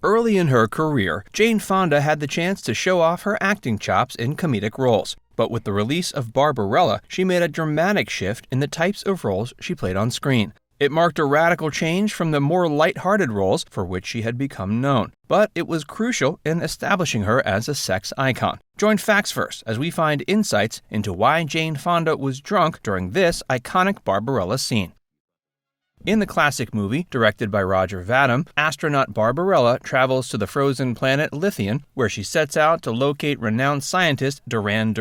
Early in her career, Jane Fonda had the chance to show off her acting chops in comedic roles. But with the release of Barbarella, she made a dramatic shift in the types of roles she played on screen. It marked a radical change from the more light-hearted roles for which she had become known. But it was crucial in establishing her as a sex icon. Join FactsVerse as we find insights into why Jane Fonda was drunk during this iconic Barbarella scene. In the classic movie, directed by Roger Vadim, astronaut Barbarella travels to the frozen planet Lithion, where she sets out to locate renowned scientist Durand,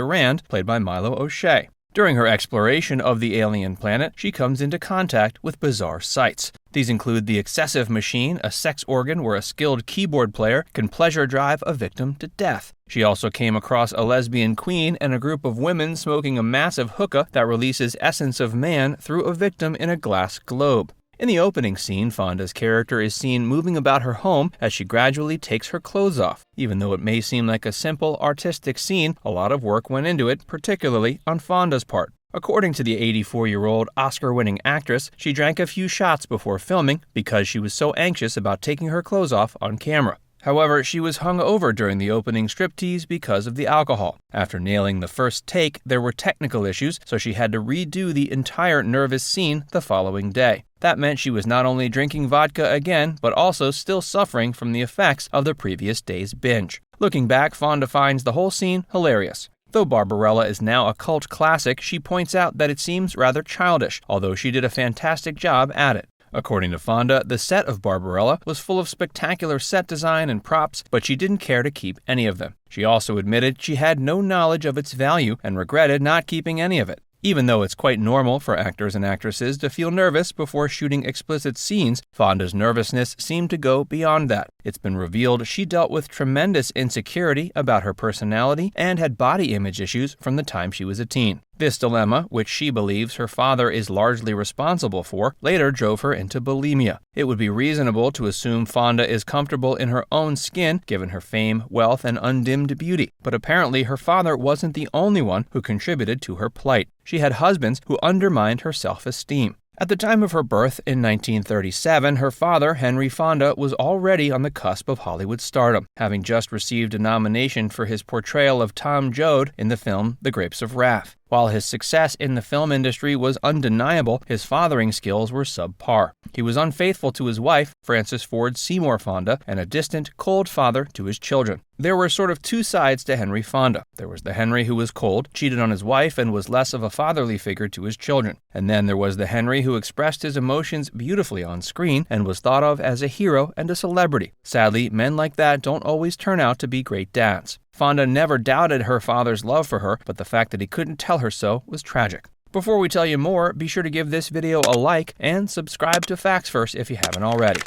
played by Milo O'Shea. During her exploration of the alien planet, she comes into contact with bizarre sights. These include the excessive machine, a sex organ where a skilled keyboard player can pleasure drive a victim to death. She also came across a lesbian queen and a group of women smoking a massive hookah that releases essence of man through a victim in a glass globe. In the opening scene, Fonda's character is seen moving about her home as she gradually takes her clothes off. Even though it may seem like a simple, artistic scene, a lot of work went into it, particularly on Fonda's part. According to the 84-year-old Oscar-winning actress, she drank a few shots before filming because she was so anxious about taking her clothes off on camera. However, she was hung over during the opening striptease because of the alcohol. After nailing the first take, there were technical issues, so she had to redo the entire nervous scene the following day. That meant she was not only drinking vodka again, but also still suffering from the effects of the previous day's binge. Looking back, Fonda finds the whole scene hilarious. Though Barbarella is now a cult classic, she points out that it seems rather childish, although she did a fantastic job at it. According to Fonda, the set of Barbarella was full of spectacular set design and props, but she didn't care to keep any of them. She also admitted she had no knowledge of its value and regretted not keeping any of it. Even though it's quite normal for actors and actresses to feel nervous before shooting explicit scenes, Fonda's nervousness seemed to go beyond that. It's been revealed she dealt with tremendous insecurity about her personality and had body image issues from the time she was a teen. This dilemma, which she believes her father is largely responsible for, later drove her into bulimia. It would be reasonable to assume Fonda is comfortable in her own skin, given her fame, wealth, and undimmed beauty. But apparently her father wasn't the only one who contributed to her plight. She had husbands who undermined her self-esteem. At the time of her birth in 1937, her father, Henry Fonda, was already on the cusp of Hollywood stardom, having just received a nomination for his portrayal of Tom Joad in the film The Grapes of Wrath. While his success in the film industry was undeniable, his fathering skills were subpar. He was unfaithful to his wife, Frances Ford Seymour Fonda, and a distant, cold father to his children. There were sort of two sides to Henry Fonda. There was the Henry who was cold, cheated on his wife, and was less of a fatherly figure to his children. And then there was the Henry who expressed his emotions beautifully on screen and was thought of as a hero and a celebrity. Sadly, men like that don't always turn out to be great dads. Fonda never doubted her father's love for her, but the fact that he couldn't tell her so was tragic. Before we tell you more, be sure to give this video a like and subscribe to FactsVerse if you haven't already.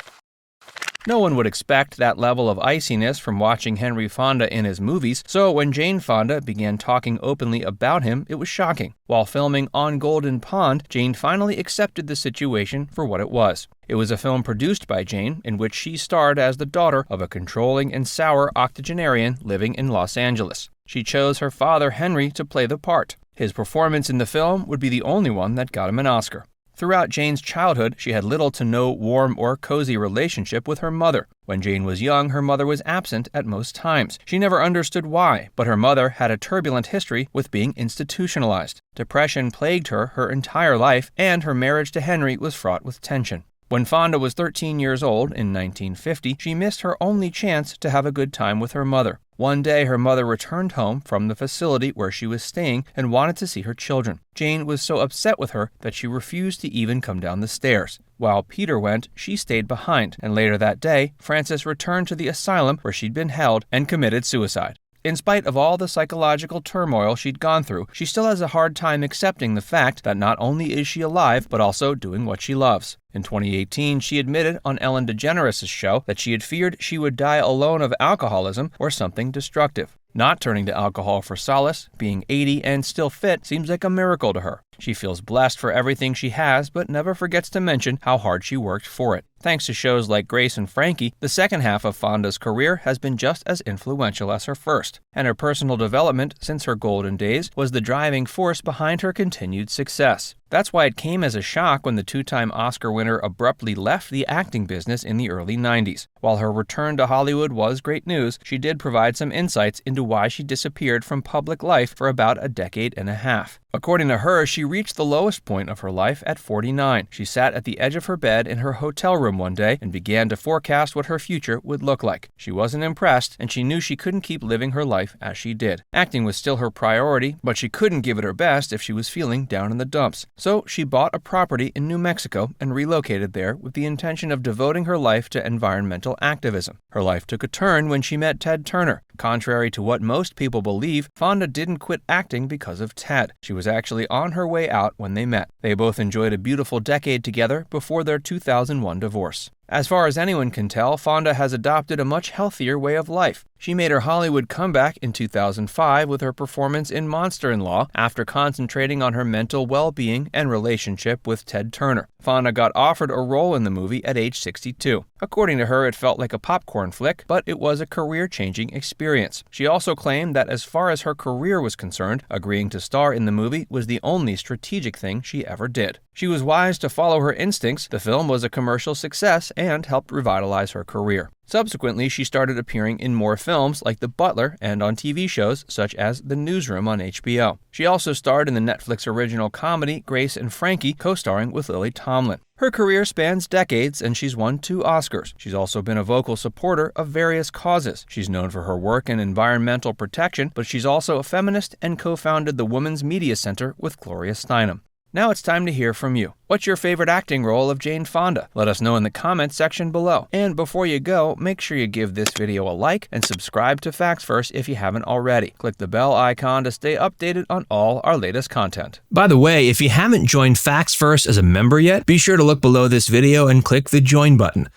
No one would expect that level of iciness from watching Henry Fonda in his movies, so when Jane Fonda began talking openly about him, it was shocking. While filming On Golden Pond, Jane finally accepted the situation for what it was. It was a film produced by Jane, in which she starred as the daughter of a controlling and sour octogenarian living in Los Angeles. She chose her father, Henry, to play the part. His performance in the film would be the only one that got him an Oscar. Throughout Jane's childhood, she had little to no warm or cozy relationship with her mother. When Jane was young, her mother was absent at most times. She never understood why, but her mother had a turbulent history with being institutionalized. Depression plagued her entire life, and her marriage to Henry was fraught with tension. When Fonda was 13 years old in 1950, she missed her only chance to have a good time with her mother. One day, her mother returned home from the facility where she was staying and wanted to see her children. Jane was so upset with her that she refused to even come down the stairs. While Peter went, she stayed behind, and later that day, Frances returned to the asylum where she'd been held and committed suicide. In spite of all the psychological turmoil she'd gone through, she still has a hard time accepting the fact that not only is she alive, but also doing what she loves. In 2018, she admitted on Ellen DeGeneres' show that she had feared she would die alone of alcoholism or something destructive. Not turning to alcohol for solace, being 80 and still fit, seems like a miracle to her. She feels blessed for everything she has, but never forgets to mention how hard she worked for it. Thanks to shows like Grace and Frankie, the second half of Fonda's career has been just as influential as her first, and her personal development since her golden days was the driving force behind her continued success. That's why it came as a shock when the two-time Oscar winner abruptly left the acting business in the early 90s. While her return to Hollywood was great news, she did provide some insights into why she disappeared from public life for about a decade and a half. According to her, she reached the lowest point of her life at 49. She sat at the edge of her bed in her hotel room one day and began to forecast what her future would look like. She wasn't impressed, and she knew she couldn't keep living her life as she did. Acting was still her priority, but she couldn't give it her best if she was feeling down in the dumps. So she bought a property in New Mexico and relocated there with the intention of devoting her life to environmental activism. Her life took a turn when she met Ted Turner. Contrary to what most people believe, Fonda didn't quit acting because of Ted. She was actually on her way out when they met. They both enjoyed a beautiful decade together before their 2001 divorce. As far as anyone can tell, Fonda has adopted a much healthier way of life. She made her Hollywood comeback in 2005 with her performance in Monster-in-Law after concentrating on her mental well-being and relationship with Ted Turner. Fonda got offered a role in the movie at age 62. According to her, it felt like a popcorn flick, but it was a career-changing experience. She also claimed that as far as her career was concerned, agreeing to star in the movie was the only strategic thing she ever did. She was wise to follow her instincts. The film was a commercial success and helped revitalize her career. Subsequently, she started appearing in more films like The Butler and on TV shows such as The Newsroom on HBO. She also starred in the Netflix original comedy Grace and Frankie, co-starring with Lily Tomlin. Her career spans decades, and she's won 2 Oscars. She's also been a vocal supporter of various causes. She's known for her work in environmental protection, but she's also a feminist and co-founded the Women's Media Center with Gloria Steinem. Now it's time to hear from you. What's your favorite acting role of Jane Fonda? Let us know in the comments section below. And before you go, make sure you give this video a like and subscribe to FactsVerse if you haven't already. Click the bell icon to stay updated on all our latest content. By the way, if you haven't joined FactsVerse as a member yet, be sure to look below this video and click the join button.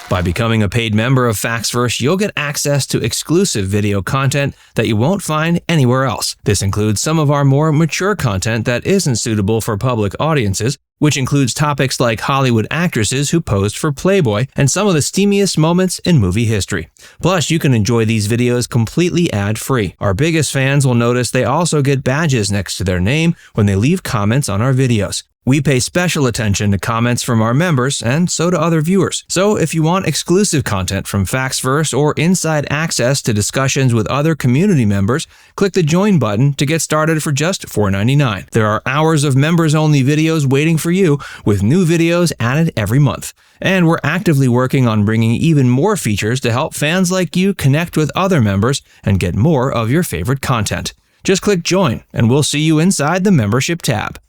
By becoming a paid member of FactsVerse, you'll get access to exclusive video content that you won't find anywhere else. This includes some of our more mature content that isn't suitable for public audiences, which includes topics like Hollywood actresses who posed for Playboy and some of the steamiest moments in movie history. Plus, you can enjoy these videos completely ad-free. Our biggest fans will notice they also get badges next to their name when they leave comments on our videos. We pay special attention to comments from our members, and so do other viewers. So if you want exclusive content from FactsVerse or inside access to discussions with other community members, click the join button to get started for just $4.99. There are hours of members-only videos waiting for you, with new videos added every month. And we're actively working on bringing even more features to help fans like you connect with other members and get more of your favorite content. Just click join, and we'll see you inside the membership tab.